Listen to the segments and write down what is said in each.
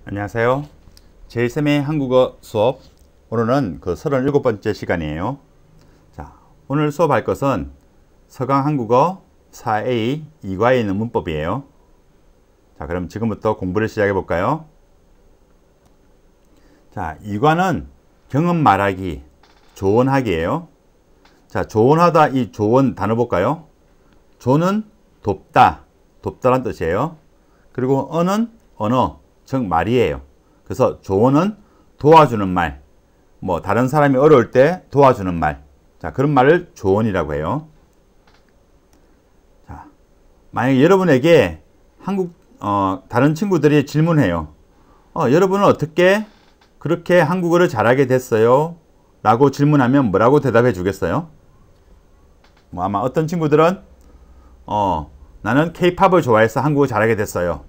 안녕하세요. 제2쌤의 한국어 수업, 오늘은 그 37번째 시간이에요. 자, 오늘 수업할 것은 서강 한국어 4A 2과에 있는 문법이에요. 자, 그럼 지금부터 공부를 시작해 볼까요? 자, 2과는 경험 말하기, 조언하기예요. 자, 조언하다, 이 조언 단어 볼까요? 조는 돕다, 돕다란 뜻이에요. 그리고 언은 언어, 즉 말이에요. 그래서 조언은 도와주는 말, 뭐 다른 사람이 어려울 때 도와주는 말, 자, 그런 말을 조언이라고 해요. 자, 만약에 여러분에게 다른 친구들이 질문해요. 여러분은 어떻게 그렇게 한국어를 잘하게 됐어요? 라고 질문하면 뭐라고 대답해 주겠어요? 뭐 아마 어떤 친구들은 나는 K-팝을 좋아해서 한국어 잘하게 됐어요.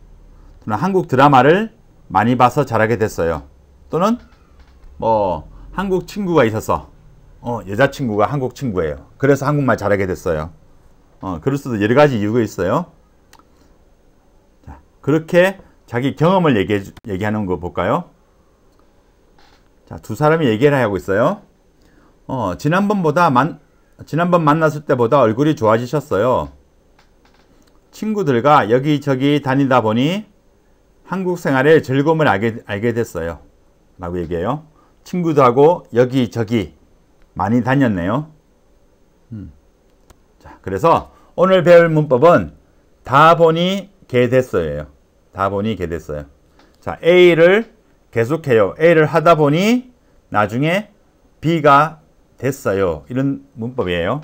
또는 한국 드라마를 많이 봐서 잘하게 됐어요. 또는 뭐 한국 친구가 있어서 여자친구가 한국 친구예요. 그래서 한국말 잘하게 됐어요. 그럴 수도 여러 가지 이유가 있어요. 자, 그렇게 자기 경험을 얘기하는 거 볼까요? 자, 두 사람이 얘기를 하고 있어요. 지난번 만났을 때보다 얼굴이 좋아지셨어요. 친구들과 여기저기 다니다 보니 한국 생활의 즐거움을 알게 됐어요. 라고 얘기해요. 친구들하고 여기저기 많이 다녔네요. 자, 그래서 오늘 배울 문법은 다 보니 게 됐어요. 다 보니 게 됐어요. 자, A를 계속해요. A를 하다 보니 나중에 B가 됐어요. 이런 문법이에요.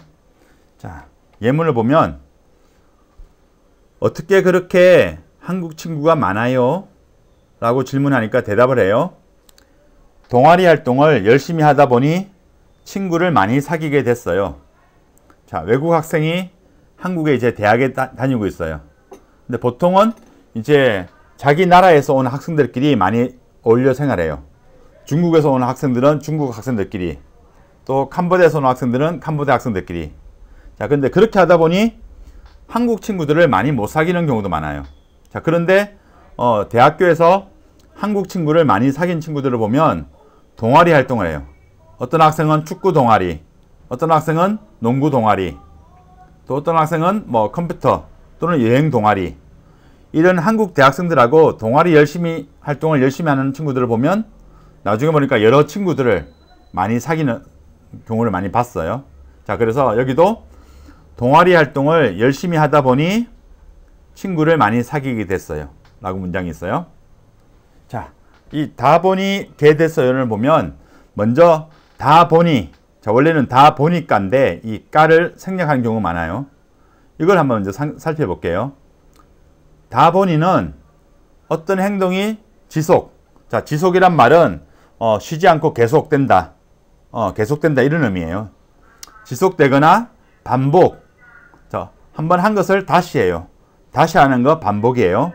자, 예문을 보면 어떻게 그렇게 한국 친구가 많아요? 라고 질문하니까 대답을 해요. 동아리 활동을 열심히 하다 보니 친구를 많이 사귀게 됐어요. 자, 외국 학생이 한국에 이제 대학에 다니고 있어요. 근데 보통은 이제 자기 나라에서 온 학생들끼리 많이 어울려 생활해요. 중국에서 온 학생들은 중국 학생들끼리, 또 캄보디아에서 온 학생들은 캄보디아 학생들끼리. 자, 근데 그렇게 하다 보니 한국 친구들을 많이 못 사귀는 경우도 많아요. 자, 그런데 대학교에서 한국 친구를 많이 사귄 친구들을 보면 동아리 활동을 해요. 어떤 학생은 축구 동아리, 어떤 학생은 농구 동아리, 또 어떤 학생은 뭐 컴퓨터 또는 여행 동아리. 이런 한국 대학생들하고 동아리 활동을 열심히 하는 친구들을 보면 나중에 보니까 여러 친구들을 많이 사귀는 경우를 많이 봤어요. 자, 그래서 여기도 동아리 활동을 열심히 하다 보니 친구를 많이 사귀게 됐어요. 라고 문장이 있어요. 자, 이 다 보니 게 됐어요를 보면 먼저 다 보니, 자, 원래는 다 보니까인데 이 까를 생략하는 경우가 많아요. 이걸 한번 먼저 살펴볼게요. 다 보니는 어떤 행동이 자, 지속이란 말은 쉬지 않고 계속된다. 계속된다 이런 의미예요. 지속되거나 반복. 자, 한번 한 것을 다시 해요. 다시 하는 거 반복이에요.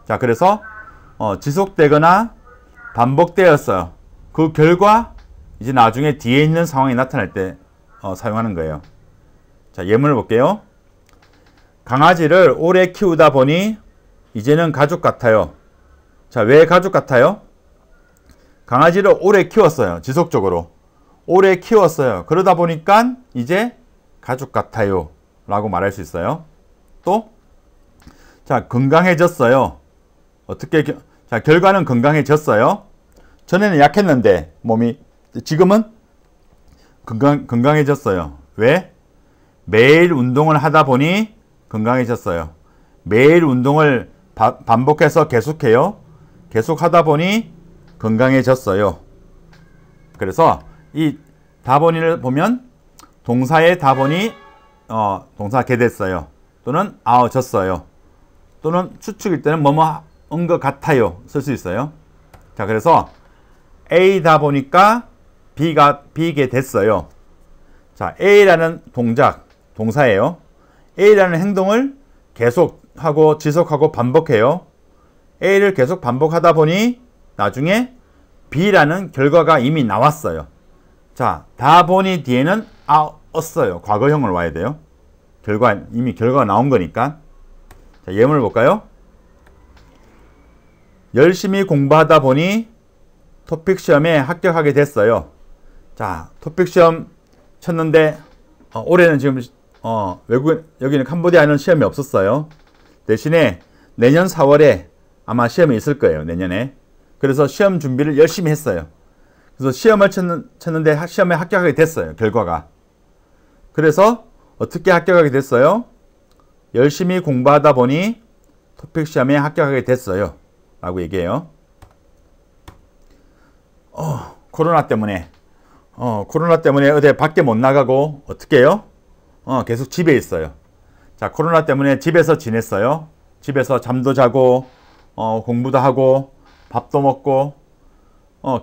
자, 그래서 지속되거나 반복되었어요. 그 결과 이제 나중에 뒤에 있는 상황이 나타날 때 사용하는 거예요. 자, 예문을 볼게요. 강아지를 오래 키우다 보니 이제는 가족 같아요. 자, 왜 가족 같아요? 강아지를 오래 키웠어요. 지속적으로. 오래 키웠어요. 그러다 보니까 이제 가족 같아요. 라고 말할 수 있어요. 또, 자, 건강해졌어요. 자, 결과는 건강해졌어요. 전에는 약했는데, 몸이, 지금은 건강해졌어요. 왜? 매일 운동을 하다 보니 건강해졌어요. 매일 운동을 반복해서 계속해요. 계속 하다 보니 건강해졌어요. 그래서 이 다보니를 보면 동사의 다보니 동사 게 됐어요. 또는 졌어요. 또는 추측일 때는 뭐뭐 한 것 같아요. 쓸 수 있어요. 자, 그래서 A다 보니까 B게 됐어요. 자, A라는 동사예요. A라는 행동을 계속하고 지속하고 반복해요. A를 계속 반복하다 보니 나중에 B라는 결과가 이미 나왔어요. 자, 다 보니 뒤에는 왔어요. 과거형을 와야 돼요. 이미 결과가 나온 거니까. 자, 예문을 볼까요? 열심히 공부하다 보니 토픽 시험에 합격하게 됐어요. 자, 토픽 시험 쳤는데 올해는 지금 여기는 캄보디아는 시험이 없었어요. 대신에 내년 4월에 아마 시험이 있을 거예요. 내년에. 그래서 시험 준비를 열심히 했어요. 그래서 시험을 쳤는데 시험에 합격하게 됐어요. 결과가. 그래서 어떻게 합격하게 됐어요? 열심히 공부하다 보니 토픽 시험에 합격하게 됐어요. 라고 얘기해요. 코로나 때문에 어디 밖에 못 나가고 어떻게 해요? 계속 집에 있어요. 자, 코로나 때문에 집에서 지냈어요. 집에서 잠도 자고 공부도 하고 밥도 먹고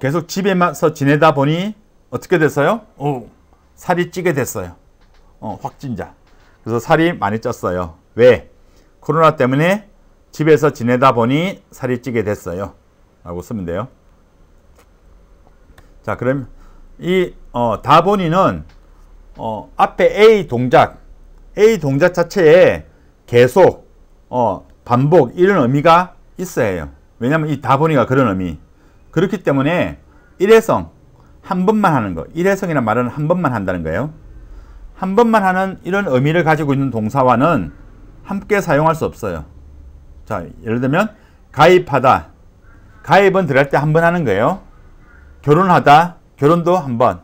계속 집에서 지내다 보니 어떻게 됐어요? 살이 찌게 됐어요. 확진자. 그래서 살이 많이 쪘어요. 왜? 코로나 때문에 집에서 지내다 보니 살이 찌게 됐어요. 라고 쓰면 돼요. 자, 그럼 이 다보니는 앞에 A 동작 자체에 계속 반복 이런 의미가 있어야 해요. 왜냐하면 이 다보니가 그런 의미. 그렇기 때문에 일회성 한 번만 하는 거. 일회성이라는 말은 한 번만 한다는 거예요. 한 번만 하는 이런 의미를 가지고 있는 동사와는 함께 사용할 수 없어요. 자, 예를 들면 가입하다. 가입은 들어갈 때 한 번 하는 거예요. 결혼하다. 결혼도 한 번.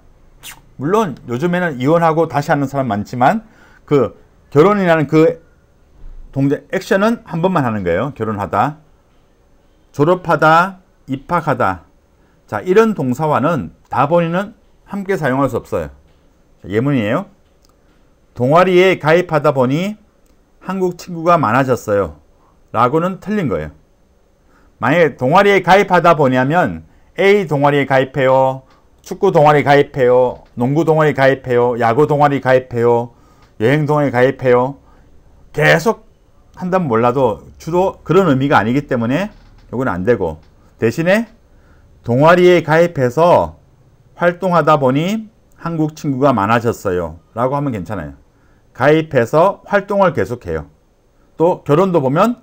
물론 요즘에는 이혼하고 다시 하는 사람 많지만 그 결혼이라는 그 동작 액션은 한 번만 하는 거예요. 결혼하다. 졸업하다. 입학하다. 자, 이런 동사와는 다보니는 함께 사용할 수 없어요. 자, 예문이에요. 동아리에 가입하다 보니 한국 친구가 많아졌어요. 라고는 틀린 거예요. 만약에 동아리에 가입하다 보니 하면 A 동아리에 가입해요. 축구 동아리 가입해요. 농구 동아리 가입해요. 야구 동아리 가입해요. 여행 동아리 가입해요. 계속 한다면 몰라도 주로 그런 의미가 아니기 때문에 이건 안 되고, 대신에 동아리에 가입해서 활동하다 보니 한국 친구가 많아졌어요. 라고 하면 괜찮아요. 가입해서 활동을 계속해요. 또 결혼도 보면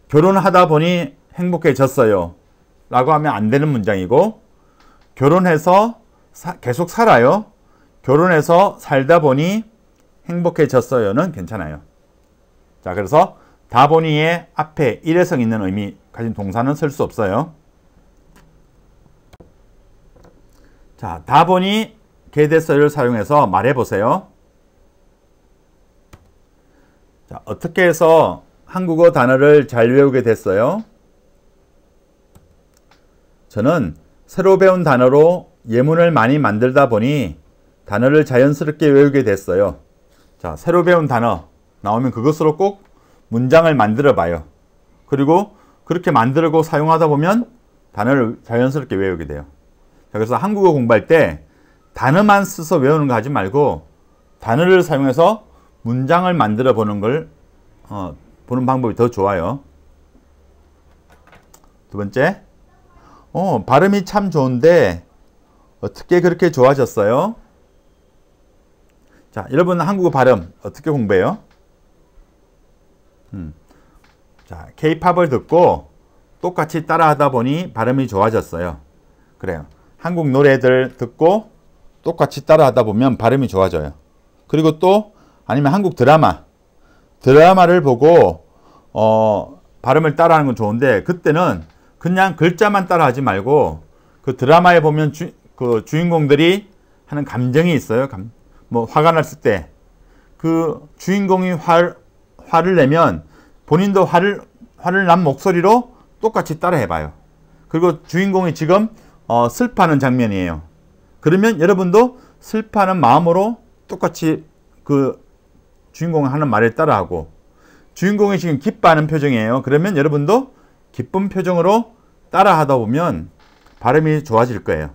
결혼하다 보니 행복해졌어요. 라고 하면 안 되는 문장이고, 결혼해서 계속 살아요. 결혼해서 살다 보니 행복해졌어요는 괜찮아요. 자, 그래서 다보니의 앞에 일회성 있는 의미 가진 동사는 쓸 수 없어요. 자, 다보니 게됐어요를 사용해서 말해보세요. 자, 어떻게 해서 한국어 단어를 잘 외우게 됐어요? 저는 새로 배운 단어로 예문을 많이 만들다 보니 단어를 자연스럽게 외우게 됐어요. 자, 새로 배운 단어 나오면 그것으로 꼭 문장을 만들어 봐요. 그리고 그렇게 만들고 사용하다 보면 단어를 자연스럽게 외우게 돼요. 자, 그래서 한국어 공부할 때 단어만 써서 외우는 거 하지 말고 단어를 사용해서 문장을 만들어 보는 걸 보는 방법이 더 좋아요. 두 번째, 발음이 참 좋은데 어떻게 그렇게 좋아졌어요? 자, 여러분 한국어 발음 어떻게 공부해요? 자, K-팝을 듣고 똑같이 따라하다 보니 발음이 좋아졌어요. 그래요. 한국 노래들 듣고 똑같이 따라하다 보면 발음이 좋아져요. 그리고 또 아니면 한국 드라마를 보고 발음을 따라하는 건 좋은데, 그때는 그냥 글자만 따라하지 말고 그 드라마에 보면 그 주인공들이 하는 감정이 있어요. 뭐 화가 났을 때 그 주인공이 화를 내면 본인도 화를 난 목소리로 똑같이 따라 해봐요. 그리고 주인공이 지금 슬퍼하는 장면이에요. 그러면 여러분도 슬퍼하는 마음으로 똑같이 그 주인공이 하는 말을 따라하고, 주인공이 지금 기뻐하는 표정이에요. 그러면 여러분도 기쁜 표정으로 따라하다 보면 발음이 좋아질 거예요.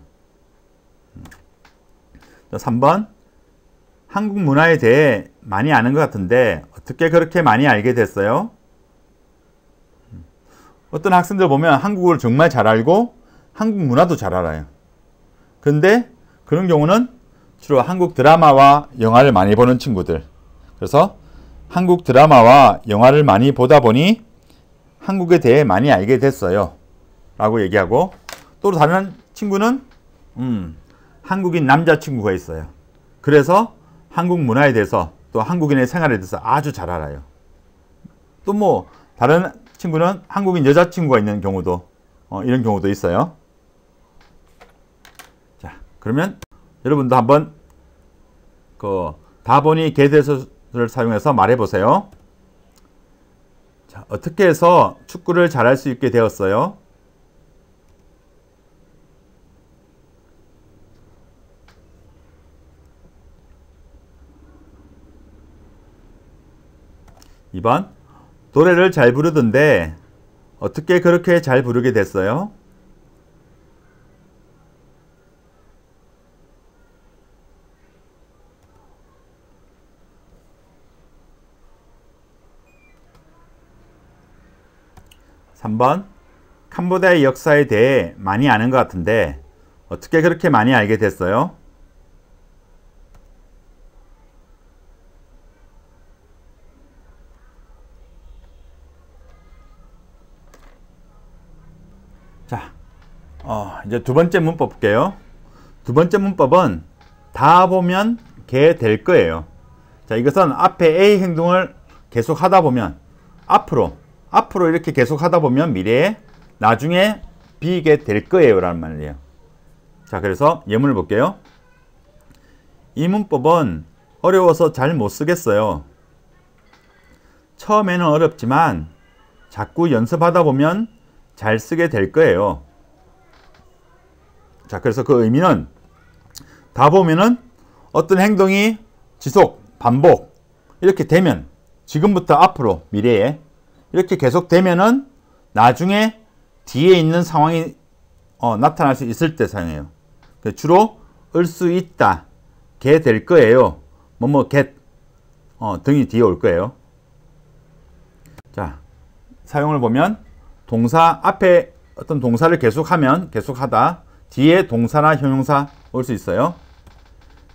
자, 3번. 한국 문화에 대해 많이 아는 것 같은데 어떻게 그렇게 많이 알게 됐어요? 어떤 학생들 보면 한국어를 정말 잘 알고 한국 문화도 잘 알아요. 그런데 그런 경우는 주로 한국 드라마와 영화를 많이 보는 친구들. 그래서 한국 드라마와 영화를 많이 보다 보니 한국에 대해 많이 알게 됐어요 라고 얘기하고, 또 다른 친구는 한국인 남자친구가 있어요. 그래서 한국 문화에 대해서 또 한국인의 생활에 대해서 아주 잘 알아요. 또 뭐 다른 친구는 한국인 여자친구가 있는 경우도 이런 경우도 있어요. 자, 그러면 여러분도 한번 그 다보니 개대소를 사용해서 말해 보세요. 자, 어떻게 해서 축구를 잘할 수 있게 되었어요? (2번) 노래를 잘 부르던데 어떻게 그렇게 잘 부르게 됐어요? (3번) 캄보디아의 역사에 대해 많이 아는 것 같은데 어떻게 그렇게 많이 알게 됐어요? 자, 이제 두 번째 문법 볼게요. 두 번째 문법은 다 보면 개 될 거예요. 자, 이것은 앞에 A 행동을 계속 하다 보면 앞으로 이렇게 계속 하다 보면 미래에 나중에 B게 될 거예요 라는 말이에요. 자, 그래서 예문을 볼게요. 이 문법은 어려워서 잘 못 쓰겠어요. 처음에는 어렵지만 자꾸 연습하다 보면 잘 쓰게 될 거예요. 자, 그래서 그 의미는 다 보면은 어떤 행동이 지속, 반복 이렇게 되면 지금부터 앞으로 미래에 이렇게 계속 되면은 나중에 뒤에 있는 상황이 나타날 수 있을 때 사용해요. 주로 을 수 있다, 게 될 거예요, 뭐뭐 get 등이 뒤에 올 거예요. 자, 사용을 보면 동사 앞에 어떤 동사를 계속하면 계속하다 뒤에 동사나 형용사 올 수 있어요.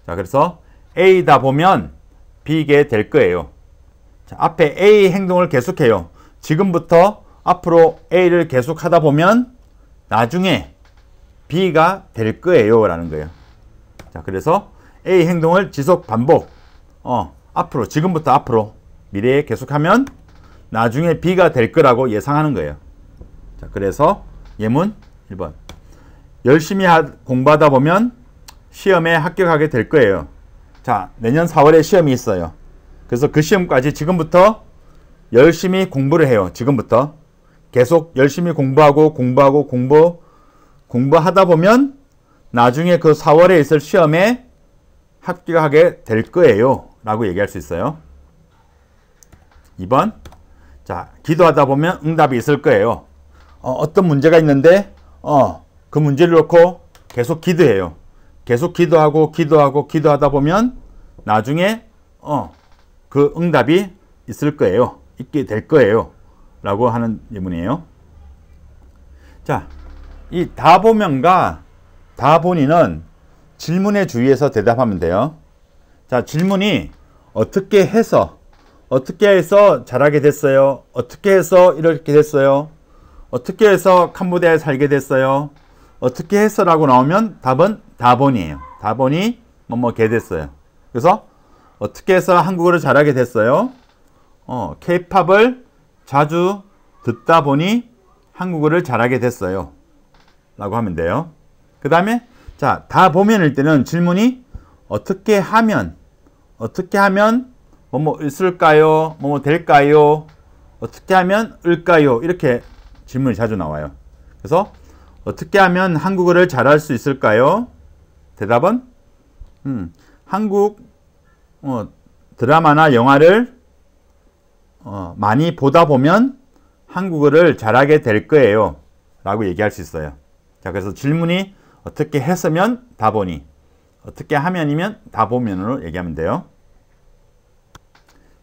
자, 그래서 A다 보면 B게 될 거예요. 자, 앞에 A 행동을 계속해요. 지금부터 앞으로 A를 계속하다 보면 나중에 B가 될 거예요 라는 거예요. 자, 그래서 A 행동을 지속 반복 앞으로 지금부터 앞으로 미래에 계속하면 나중에 B가 될 거라고 예상하는 거예요. 자, 그래서 예문 1번 열심히 공부하다 보면 시험에 합격하게 될 거예요. 자, 내년 4월에 시험이 있어요. 그래서 그 시험까지 지금부터 열심히 공부를 해요. 지금부터 계속 열심히 공부하다 보면 나중에 그 4월에 있을 시험에 합격하게 될 거예요 라고 얘기할 수 있어요. 2번 자, 기도하다 보면 응답이 있을 거예요. 어떤 문제가 있는데 그 문제를 놓고 계속 기도해요. 계속 기도하다 보면 나중에 그 응답이 있을 거예요. 있게 될 거예요 라고 하는 예문이에요. 자, 이 다 보면과 다 보니는 질문에 주의해서 대답하면 돼요. 자, 질문이 어떻게 해서 잘하게 됐어요? 어떻게 해서 이렇게 됐어요? 어떻게 해서 캄보디아에 살게 됐어요? 어떻게 해서 라고 나오면 답은 다본이에요. 다본이 뭐게 됐어요. 그래서 어떻게 해서 한국어를 잘하게 됐어요? K-팝을 자주 듣다 보니 한국어를 잘하게 됐어요 라고 하면 돼요. 그 다음에 자, 다 보면일 때는 질문이 어떻게 하면 뭐뭐 있을까요? 뭐뭐 될까요? 어떻게 하면 을까요? 이렇게 질문이 자주 나와요. 그래서 어떻게 하면 한국어를 잘할 수 있을까요? 대답은 한국 드라마나 영화를 많이 보다 보면 한국어를 잘하게 될 거예요 라고 얘기할 수 있어요. 자, 그래서 질문이 어떻게 했으면 다 보니, 어떻게 하면이면 다 보면으로 얘기하면 돼요.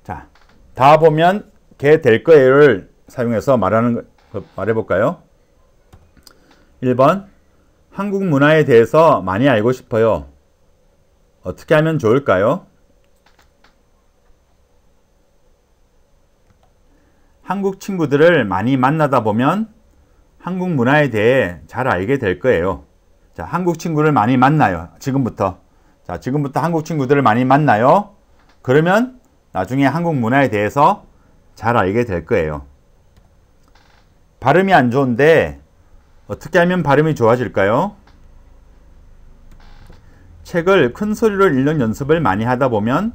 자, 다 보면 게 될 거예요를 사용해서 말해볼까요? 1번 한국 문화에 대해서 많이 알고 싶어요. 어떻게 하면 좋을까요? 한국 친구들을 많이 만나다 보면 한국 문화에 대해 잘 알게 될 거예요. 자, 한국 친구를 많이 만나요. 지금부터. 자, 지금부터 한국 친구들을 많이 만나요. 그러면 나중에 한국 문화에 대해서 잘 알게 될 거예요. 발음이 안 좋은데 어떻게 하면 발음이 좋아질까요? 책을 큰 소리로 읽는 연습을 많이 하다 보면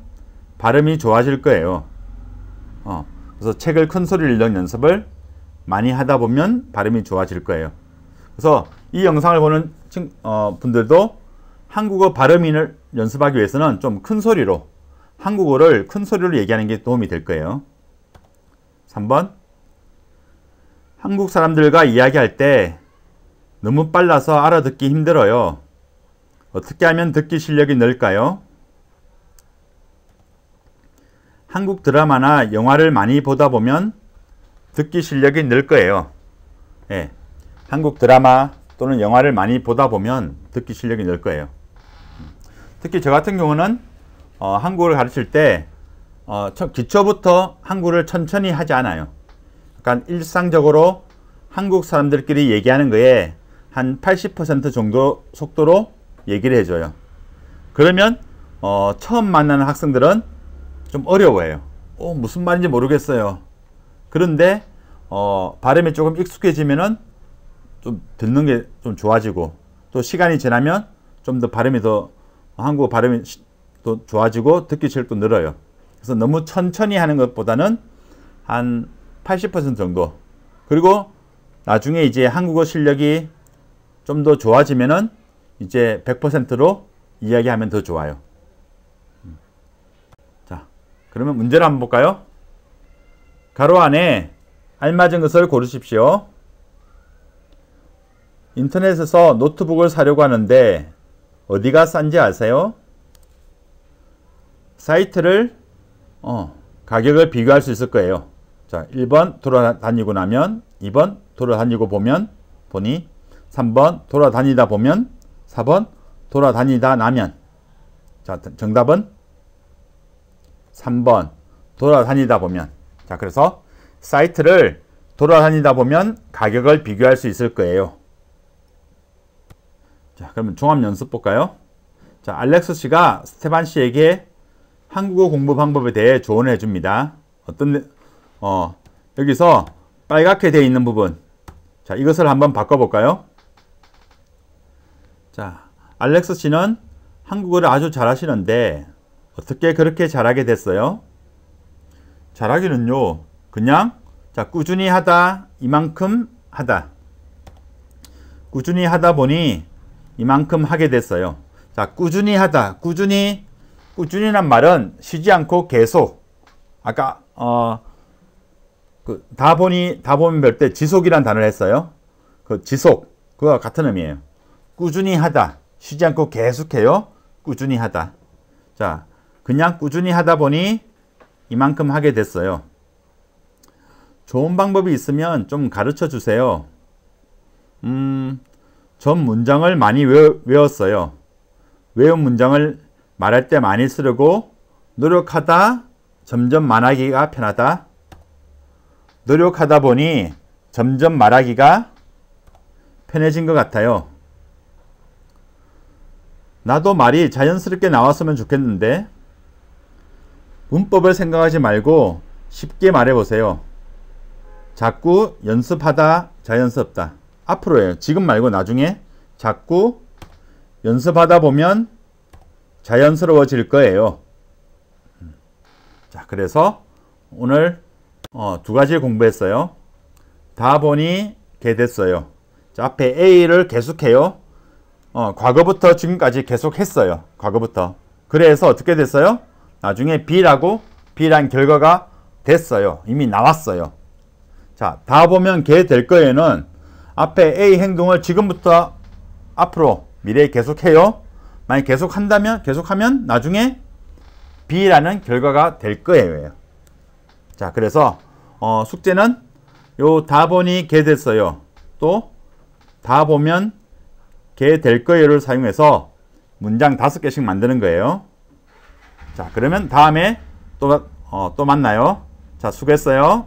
발음이 좋아질 거예요. 그래서 책을 큰 소리로 읽는 연습을 많이 하다 보면 발음이 좋아질 거예요. 그래서 이 영상을 보는 분들도 한국어 발음을 연습하기 위해서는 좀 큰 소리로, 한국어를 큰 소리로 얘기하는 게 도움이 될 거예요. 3번. 한국 사람들과 이야기할 때 너무 빨라서 알아듣기 힘들어요. 어떻게 하면 듣기 실력이 늘까요? 한국 드라마나 영화를 많이 보다 보면 듣기 실력이 늘 거예요. 예, 한국 드라마 또는 영화를 많이 보다 보면 듣기 실력이 늘 거예요. 특히 저 같은 경우는 한국어를 가르칠 때 기초부터 한국어를 천천히 하지 않아요. 약간 일상적으로 한국 사람들끼리 얘기하는 거에 한 80% 정도 속도로 얘기를 해줘요. 그러면 처음 만나는 학생들은 좀 어려워해요. 무슨 말인지 모르겠어요. 그런데 발음이 조금 익숙해지면은 좀 듣는 게 좀 좋아지고, 또 시간이 지나면 좀 더 발음이 더 한국어 발음이 또 좋아지고 듣기 실력도 늘어요. 그래서 너무 천천히 하는 것보다는 한 80% 정도. 그리고 나중에 이제 한국어 실력이 좀 더 좋아지면은 이제 100%로 이야기하면 더 좋아요. 자, 그러면 문제를 한번 볼까요? 가로 안에 알맞은 것을 고르십시오. 인터넷에서 노트북을 사려고 하는데 어디가 싼지 아세요? 사이트를 가격을 비교할 수 있을 거예요. 자, 1번 돌아다니고 나면, 2번 돌아다니고 보니, 3번 돌아다니다 보면, 4번 돌아다니다 나면. 자, 정답은 3번 돌아다니다 보면. 자, 그래서 사이트를 돌아다니다 보면 가격을 비교할 수 있을 거예요. 자, 그러면 종합 연습 볼까요? 자, 알렉스 씨가 스테반 씨에게 한국어 공부 방법에 대해 조언을 해줍니다. 여기서 빨갛게 되어 있는 부분. 자, 이것을 한번 바꿔볼까요? 자, 알렉스 씨는 한국어를 아주 잘하시는데 어떻게 그렇게 잘하게 됐어요? 잘하기는요, 그냥 꾸준히 하다, 이만큼 하다. 꾸준히 하다 보니 이만큼 하게 됐어요. 자, 꾸준히 하다. 꾸준히란 말은 쉬지 않고 계속. 아까 다 보면 별 때 지속이란 단어를 했어요. 그 지속, 그거와 같은 의미예요. 꾸준히 하다. 쉬지 않고 계속해요. 꾸준히 하다. 자, 그냥 꾸준히 하다 보니 이만큼 하게 됐어요. 좋은 방법이 있으면 좀 가르쳐 주세요. 전 문장을 많이 외웠어요. 외운 문장을 말할 때 많이 쓰려고 노력하다 점점 말하기가 편하다. 노력하다 보니 점점 말하기가 편해진 것 같아요. 나도 말이 자연스럽게 나왔으면 좋겠는데. 문법을 생각하지 말고 쉽게 말해보세요. 자꾸 연습하다 자연스럽다. 앞으로예요. 지금 말고 나중에. 자꾸 연습하다 보면 자연스러워질 거예요. 자, 그래서 오늘 두 가지 공부했어요. 다 보니 게 됐어요. 자, 앞에 A를 계속해요. 과거부터 지금까지 계속 했어요. 과거부터. 그래서 어떻게 됐어요? 나중에 B란 결과가 됐어요. 이미 나왔어요. 자, 다 보면 게 될 거에는 앞에 A 행동을 지금부터 앞으로 미래에 계속해요. 만약 계속하면 나중에 B라는 결과가 될 거예요. 자, 그래서 숙제는 요 다 보니 게 됐어요. 또 다 보면 게 될 거예요를 사용해서 문장 5개씩 만드는 거예요. 자, 그러면 다음에 또 만나요. 자, 수고했어요.